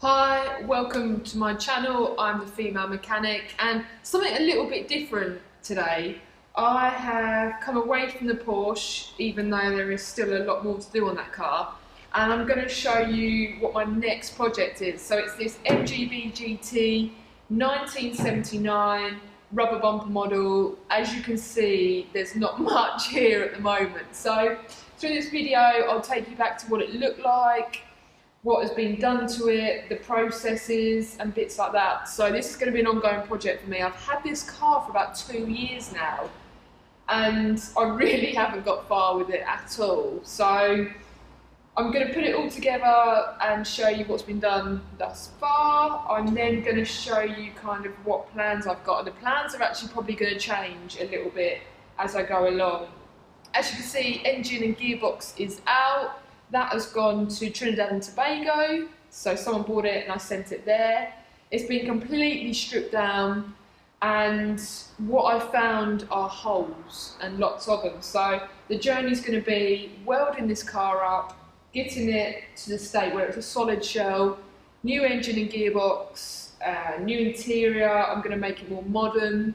Hi, welcome to my channel. I'm the female mechanic, and something a little bit different today. I have come away from the Porsche, even though there is still a lot more to do on that car, and I'm going to show you what my next project is. So it's this MGB GT 1979 rubber bumper model. As you can see, there's not much here at the moment. So through this video, I'll take you back to what it looked like, what has been done to it, the processes and bits like that. So this is going to be an ongoing project for me. I've had this car for about 2 years now and I really haven't got far with it at all. So I'm going to put it all together and show you what's been done thus far. I'm then going to show you kind of what plans I've got, and the plans are actually probably going to change a little bit as I go along. As you can see, engine and gearbox is out. That has gone to Trinidad and Tobago, so someone bought it and I sent it there. It's been completely stripped down, and what I found are holes, and lots of them. So the journey is going to be welding this car up, getting it to the state where it's a solid shell, new engine and gearbox, new interior. I'm going to make it more modern,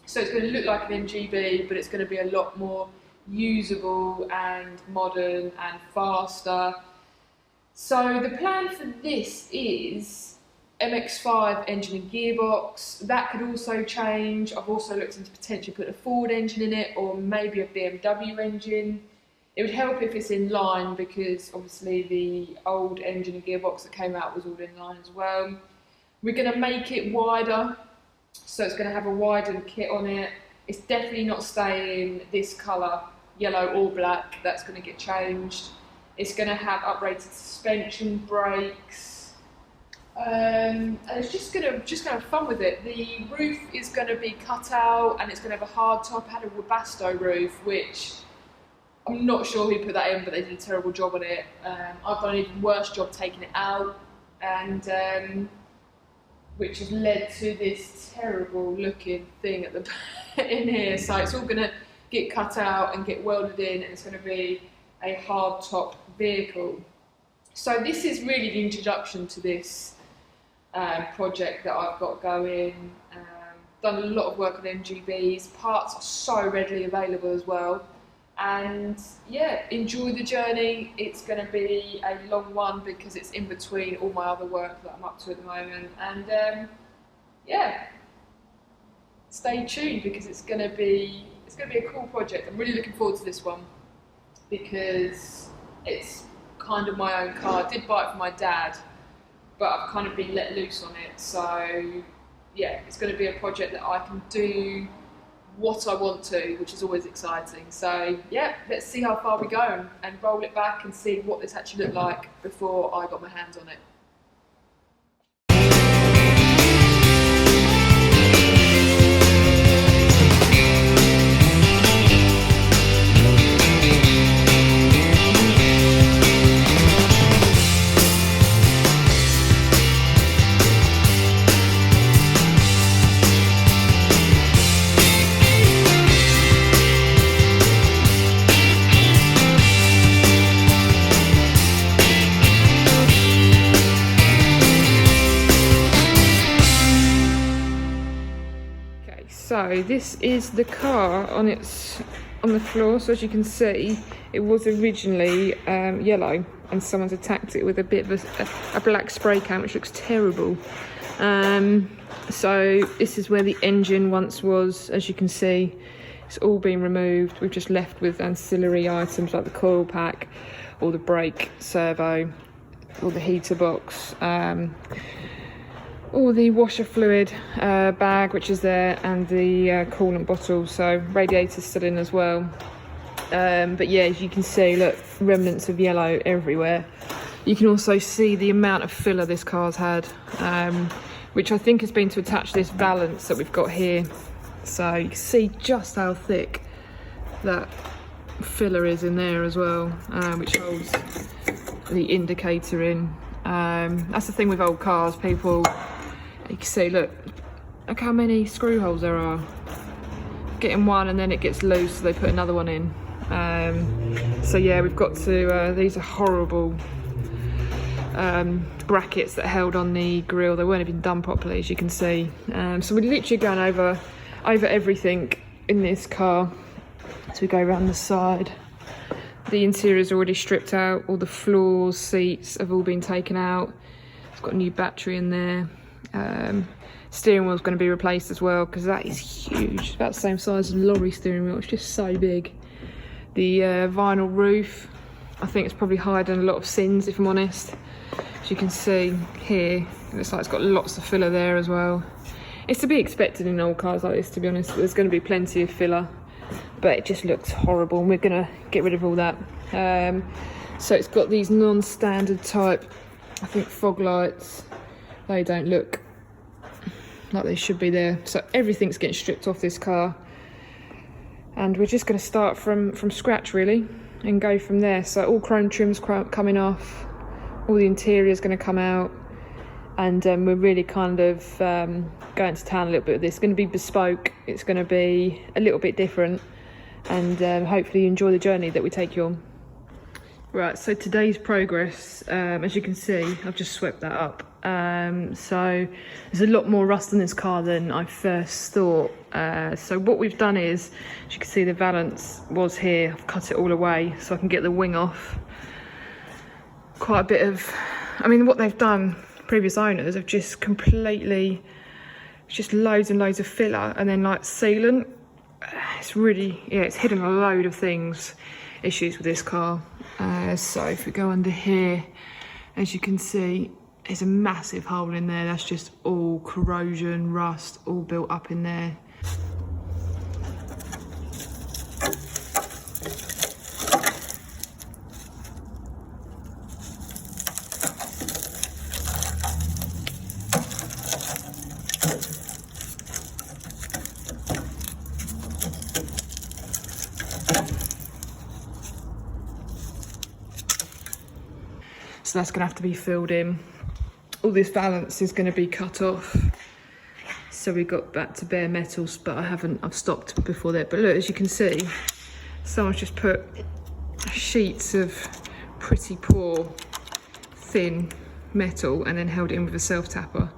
so it's going to look like an MGB, but it's going to be a lot more usable and modern and faster. So the plan for this is MX-5 engine and gearbox. That could also change. I've also looked into potentially putting a Ford engine in it, or maybe a BMW engine. It would help if it's in line, because obviously the old engine and gearbox that came out was all in line as well. We're going to make it wider, so it's going to have a widened kit on it. It's definitely not staying this colour, yellow or black. That's going to get changed. It's going to have uprated suspension, brakes, and it's just going to have fun with it. The roof is going to be cut out, and it's going to have a hard top. I had a Webasto roof, which I'm not sure who put that in, but they did a terrible job on it. I've done an even worse job taking it out, and which has led to this terrible looking thing at the in here. So it's all going to get cut out and get welded in, and it's going to be a hard top vehicle. So this is really the introduction to this project that I've got going. Done a lot of work on MGBs. Parts are so readily available as well. And yeah, enjoy the journey. It's going to be a long one because it's in between all my other work that I'm up to at the moment. And yeah, stay tuned, because it's going to be a cool project. I'm really looking forward to this one because it's kind of my own car. I did buy it for my dad, but I've kind of been let loose on it. So yeah, it's going to be a project that I can do what I want to, which is always exciting. So yeah, let's see how far we go and roll it back and see what this actually looked like before I got my hands on it. So this is the car on the floor. So as you can see, it was originally yellow, and someone's attacked it with a bit of a black spray can, which looks terrible. So this is where the engine once was. As you can see, it's all been removed. We've just left with ancillary items like the coil pack, or the brake servo, or the heater box, all the washer fluid bag, which is there, and the coolant bottle. So radiator's still in as well. But yeah, as you can see, look, remnants of yellow everywhere. You can also see the amount of filler this car's had, which I think has been to attach this valance that we've got here. So you can see just how thick that filler is in there as well, which holds the indicator in. That's the thing with old cars, people, you can see, look how many screw holes there are. Getting one and then it gets loose, so they put another one in. So yeah, we've got to, these are horrible brackets that held on the grille. They weren't even done properly, as you can see. So we're literally going over everything in this car. So we go around the side. The interior's already stripped out. All the floors, seats have all been taken out. It's got a new battery in there. Steering wheel's going to be replaced as well, because that is huge. It's about the same size as a lorry steering wheel. It's just so big. The vinyl roof, I think it's probably hiding a lot of sins, if I'm honest. As you can see here, it looks like it's got lots of filler there as well. It's to be expected in old cars like this, to be honest. There's going to be plenty of filler, but it just looks horrible, and we're going to get rid of all that. So it's got these non-standard type, I think, fog lights. They don't look like they should be there. So everything's getting stripped off this car, and we're just going to start from scratch really and go from there. So all chrome trim's coming off, all the interior's going to come out, and we're really kind of going to town a little bit with this. It's going to be bespoke, it's going to be a little bit different, and hopefully you enjoy the journey that we take you on. Right, so today's progress, as you can see, I've just swept that up. So there's a lot more rust in this car than I first thought. So what we've done is, as you can see, the valance was here. I've cut it all away so I can get the wing off. Quite a bit of, I mean, what they've done, previous owners have just completely, just loads and loads of filler and then like sealant. It's really, yeah, it's hidden a load of things, issues with this car. So if we go under here, as you can see, there's a massive hole in there. That's just all corrosion, rust, all built up in there. So that's going to have to be filled in. All this valance is going to be cut off. So we got back to bare metals, but I've stopped before that. But look, as you can see, someone's just put sheets of pretty poor, thin metal and then held it in with a self-tapper.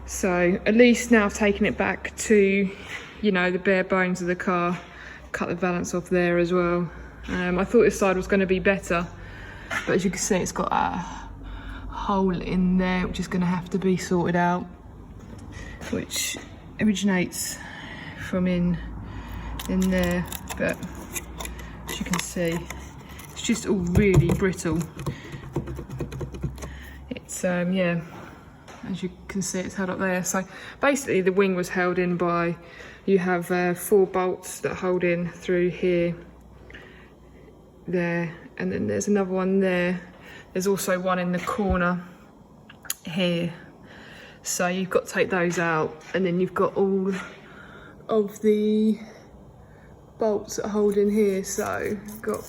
So at least now I've taken it back to, you know, the bare bones of the car, cut the valance off there as well. I thought this side was going to be better, but as you can see, it's got a hole in there which is going to have to be sorted out, which originates from in there. But as you can see, it's just all really brittle. It's yeah, as you can see, it's held up there. So basically the wing was held in by, you have 4 bolts that hold in through here, there, and then there's another one there. There's also one in the corner here. So you've got to take those out, and then you've got all of the bolts that hold in here. So you've got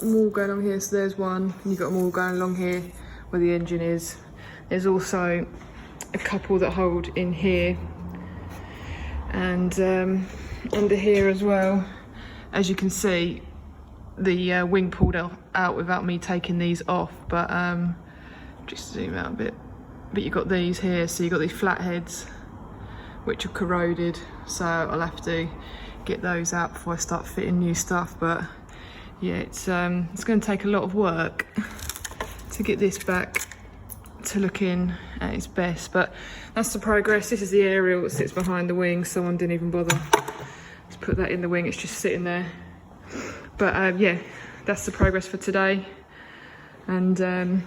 them all going along here. So there's one, and you've got them all going along here where the engine is. There's also a couple that hold in here and under here as well. As you can see, the wing pulled out without me taking these off, but just zoom out a bit. But you've got these here, so you've got these flat heads which are corroded, so I'll have to get those out before I start fitting new stuff. But yeah, it's going to take a lot of work to get this back to looking at its best, but that's the progress. This is the aerial that sits behind the wing. Someone didn't even bother to put that in the wing, it's just sitting there. But yeah, that's the progress for today, and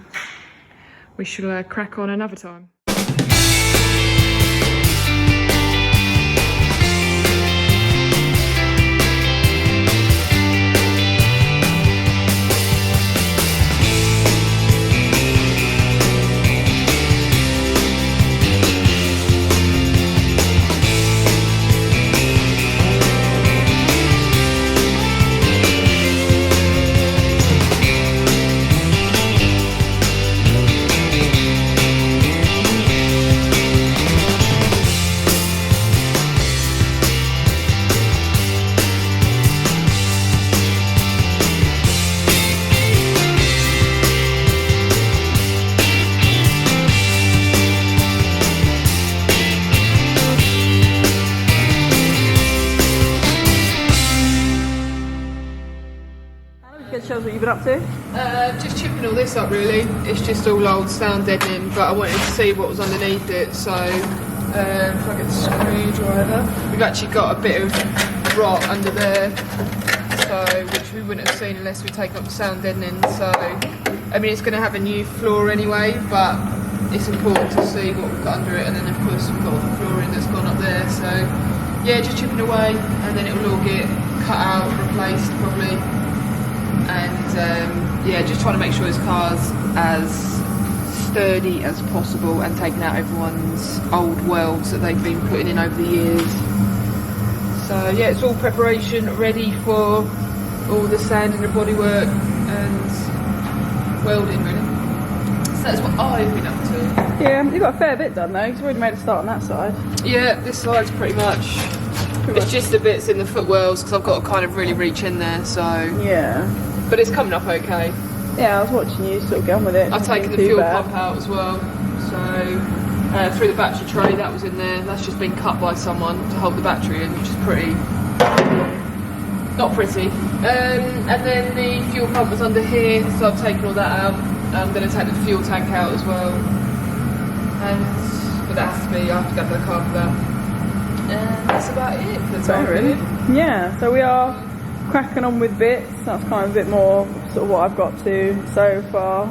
we shall crack on another time. you been up to? Just chipping all this up really. It's just all old sound deadening, but I wanted to see what was underneath it, so if I get the screwdriver. We've actually got a bit of rot under there, so which we wouldn't have seen unless we'd taken up the sound deadening. So I mean, it's going to have a new floor anyway, but it's important to see what we've got under it, and then of course we've got all the flooring that's gone up there. So yeah, just chipping away, and then it will all get cut out, replaced probably, and yeah, just trying to make sure this car's as sturdy as possible and taking out everyone's old welds that they've been putting in over the years. So yeah, it's all preparation ready for all the sanding and bodywork and welding really. So that's what I've been up to. Yeah, you've got a fair bit done though, because you've already made a start on that side. Yeah, this side's pretty much. It's just the bits in the footwells because I've got to kind of really reach in there, so. Yeah. But it's coming up okay. Yeah, I was watching you sort of get on with it. I've taken the fuel pump out as well, so through the battery tray that was in there. That's just been cut by someone to hold the battery in, which is pretty. Not pretty. And then the fuel pump was under here, so I've taken all that out. I'm going to take the fuel tank out as well. But that has to be, I have to go to the car for that. And that's about it for the time really. Yeah, so we are cracking on with bits. That's kind of a bit more sort of what I've got to so far.